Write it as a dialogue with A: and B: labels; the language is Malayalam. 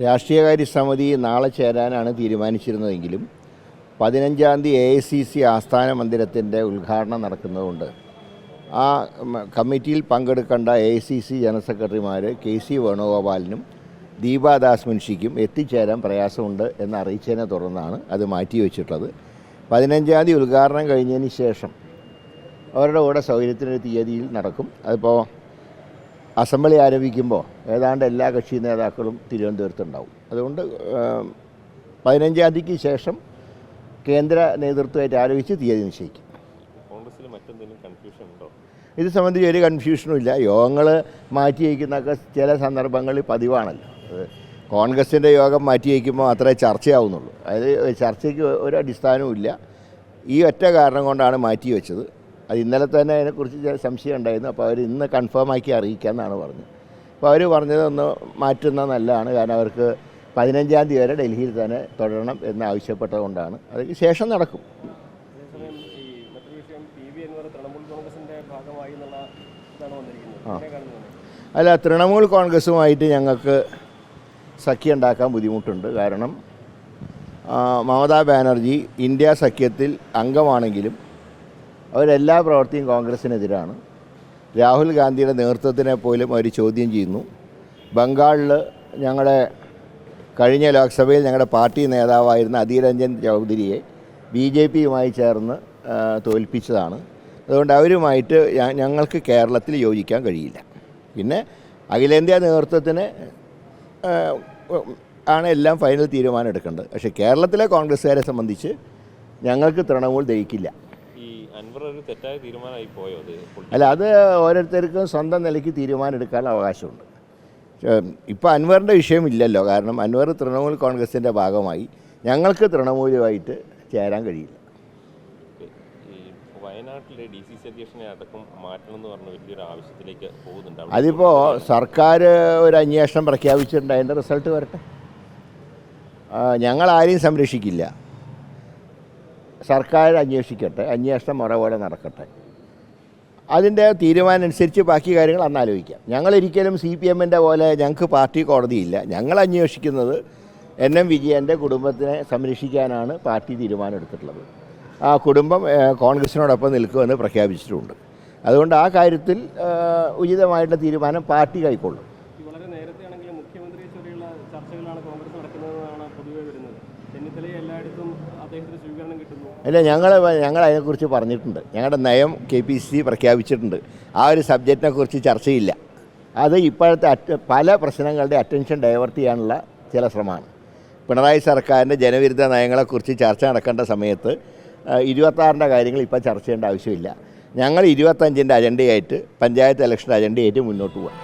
A: രാഷ്ട്രീയകാര്യ സമിതി നാളെ ചേരാനാണ് തീരുമാനിച്ചിരുന്നതെങ്കിലും 15-ാം തീയതി AICC ആസ്ഥാന മന്ദിരത്തിൻ്റെ ഉദ്ഘാടനം നടക്കുന്നതുകൊണ്ട് ആ കമ്മിറ്റിയിൽ പങ്കെടുക്കേണ്ട AICC ജനറൽ സെക്രട്ടറിമാർ KC വേണുഗോപാലിനും ദീപാദാസ് മുൻഷിക്കും എത്തിച്ചേരാൻ പ്രയാസമുണ്ട് എന്ന് അറിയിച്ചതിനെ തുടർന്നാണ് അത് മാറ്റിവെച്ചിട്ടുള്ളത്. 15-ാം തീയതി ഉദ്ഘാടനം കഴിഞ്ഞതിന് ശേഷം അവരുടെ കൂടെ സൗകര്യത്തിനൊരു തീയതിയിൽ നടക്കും. അതിപ്പോൾ അസംബ്ലി ആരംഭിക്കുമ്പോൾ ഏതാണ്ട് എല്ലാ കക്ഷി നേതാക്കളും തിരുവനന്തപുരത്തുണ്ടാവും. അതുകൊണ്ട് 15-ാം തീയതിക്ക് ശേഷം കേന്ദ്ര നേതൃത്വമായിട്ട് ആലോചിച്ച് തീയതി നിശ്ചയിക്കും.
B: കോൺഗ്രസിൽ മറ്റെന്തെങ്കിലും കൺഫ്യൂഷൻ ഉണ്ടോ? ഇത്
A: സംബന്ധിച്ച് ഒരു കൺഫ്യൂഷനും ഇല്ല. യോഗങ്ങൾ മാറ്റി വയ്ക്കുന്നതൊക്കെ ചില സന്ദർഭങ്ങളിൽ പതിവാണല്ലോ. കോൺഗ്രസിൻ്റെ യോഗം മാറ്റി വയ്ക്കുമ്പോൾ അത്രേ ചർച്ചയാവുന്നുള്ളൂ. അതായത് ചർച്ചയ്ക്ക് ഒരു അടിസ്ഥാനവും ഇല്ല. ഈ ഒറ്റ കാരണം കൊണ്ടാണ് മാറ്റി വെച്ചത്. അത് ഇന്നലെ തന്നെ അതിനെക്കുറിച്ച് സംശയം ഉണ്ടായിരുന്നു. അപ്പോൾ അവർ ഇന്ന് കൺഫേം ആക്കി അറിയിക്കാമെന്നാണ് പറഞ്ഞത്. അപ്പോൾ അവർ പറഞ്ഞതൊന്ന് മാറ്റുന്നത് നല്ലതാണ്. കാരണം അവർക്ക് 15-ാം തീയതി വരെ ഡൽഹിയിൽ തന്നെ തുടരണം എന്ന് ആവശ്യപ്പെട്ടതുകൊണ്ടാണ്. അതിന് ശേഷം നടക്കും. അല്ല, തൃണമൂൽ കോൺഗ്രസുമായിട്ട് ഞങ്ങൾക്ക് സഖ്യം ഉണ്ടാക്കാൻ ബുദ്ധിമുട്ടുണ്ട്. കാരണം മമതാ ബാനർജി ഇന്ത്യ സഖ്യത്തിൽ അംഗമാണെങ്കിലും അവരെല്ലാ പ്രവൃത്തിയും കോൺഗ്രസിനെതിരാണ്. രാഹുൽ ഗാന്ധിയുടെ നേതൃത്വത്തിനെ പോലും അവർ ചോദ്യം ചെയ്യുന്നു. ബംഗാളിൽ ഞങ്ങളുടെ കഴിഞ്ഞ ലോക്സഭയിൽ ഞങ്ങളുടെ പാർട്ടി നേതാവായിരുന്ന അധീർ രഞ്ജൻ ചൗധരിയെ BJPയുമായി ചേർന്ന് തോൽപ്പിച്ചതാണ്. അതുകൊണ്ട് അവരുമായിട്ട് ഞങ്ങൾക്ക് കേരളത്തിൽ യോജിക്കാൻ കഴിയില്ല. പിന്നെ അഖിലേന്ത്യാ നേതൃത്വത്തിന് ആണ് എല്ലാം ഫൈനൽ തീരുമാനം എടുക്കേണ്ടത്. പക്ഷേ കേരളത്തിലെ കോൺഗ്രസ്സുകാരെ സംബന്ധിച്ച് ഞങ്ങൾക്ക് തൃണമൂൽ ദഹിക്കില്ല.
B: തെറ്റായ തീരുമാനമായി പോയോ?
A: അല്ല, അത് ഓരോരുത്തർക്കും സ്വന്തം നിലയ്ക്ക് തീരുമാനം എടുക്കാൻ അവകാശമുണ്ട്. ഇപ്പോൾ അൻവറിൻ്റെ വിഷയമില്ലല്ലോ. കാരണം അൻവർ തൃണമൂൽ കോൺഗ്രസിൻ്റെ ഭാഗമായി. ഞങ്ങൾക്ക് തൃണമൂലുമായിട്ട് ചേരാൻ കഴിയില്ല.
B: വയനാട്ടിലെ DCC അധ്യക്ഷനെ അടക്കം മാറ്റണം എന്ന് പറഞ്ഞ വലിയൊരു ആവശ്യത്തിലേക്ക് പോകുന്നുണ്ട്.
A: അതിപ്പോൾ സർക്കാർ ഒരു അന്വേഷണം പ്രഖ്യാപിച്ചിട്ടുണ്ട്. അതിൻ്റെ റിസൾട്ട് വരട്ടെ. ഞങ്ങളാരെയും സംരക്ഷിക്കില്ല. സർക്കാർ അന്വേഷിക്കട്ടെ, അന്വേഷണം മുറ പോലെ നടക്കട്ടെ. അതിൻ്റെ തീരുമാനം അനുസരിച്ച് ബാക്കി കാര്യങ്ങൾ അന്നാലോചിക്കാം. ഞങ്ങളൊരിക്കലും CPMൻ്റെ പോലെ ഞങ്ങൾക്ക് പാർട്ടി കോടതിയില്ല. ഞങ്ങൾ അന്വേഷിക്കുന്നത് NM വിജയൻ്റെ കുടുംബത്തിനെ സംരക്ഷിക്കാനാണ് പാർട്ടി തീരുമാനം എടുത്തിട്ടുള്ളത്. ആ കുടുംബം കോൺഗ്രസിനോടൊപ്പം നിൽക്കുമെന്ന് പ്രഖ്യാപിച്ചിട്ടുണ്ട്. അതുകൊണ്ട് ആ കാര്യത്തിൽ ഉചിതമായിട്ടുള്ള തീരുമാനം പാർട്ടി കൈക്കൊള്ളും.
C: വളരെ നേരത്തെ ആണെങ്കിലും മുഖ്യമന്ത്രിയെ ചൊല്ലിയുള്ള ചർച്ചകളാണ് കോൺഗ്രസ് നടക്കുന്നതെന്നാണ് പൊതുവെ വരുന്നത്. ചെന്നിത്തലയെ എല്ലായിടത്തും അദ്ദേഹത്തിന് സ്വീകരണം കിട്ടുന്നു.
A: അല്ല, ഞങ്ങൾ അതിനെക്കുറിച്ച് പറഞ്ഞിട്ടുണ്ട്. ഞങ്ങളുടെ നയം KPCC പ്രഖ്യാപിച്ചിട്ടുണ്ട്. ആ ഒരു സബ്ജക്റ്റിനെക്കുറിച്ച് ചർച്ചയില്ല. അത് ഇപ്പോഴത്തെ പല പ്രശ്നങ്ങളുടെ അറ്റൻഷൻ ഡൈവേർട്ട് ചെയ്യാനുള്ള ചില ശ്രമമാണ്. പിണറായി സർക്കാരിൻ്റെ ജനവിരുദ്ധ നയങ്ങളെക്കുറിച്ച് ചർച്ച നടക്കേണ്ട സമയത്ത് 26ൻ്റെ കാര്യങ്ങൾ ഇപ്പോൾ ചർച്ച ചെയ്യേണ്ട ആവശ്യമില്ല. ഞങ്ങൾ 25ൻ്റെ അജണ്ടയായിട്ട് പഞ്ചായത്ത് ഇലക്ഷൻ അജണ്ടയായിട്ട് മുന്നോട്ട് പോകാം.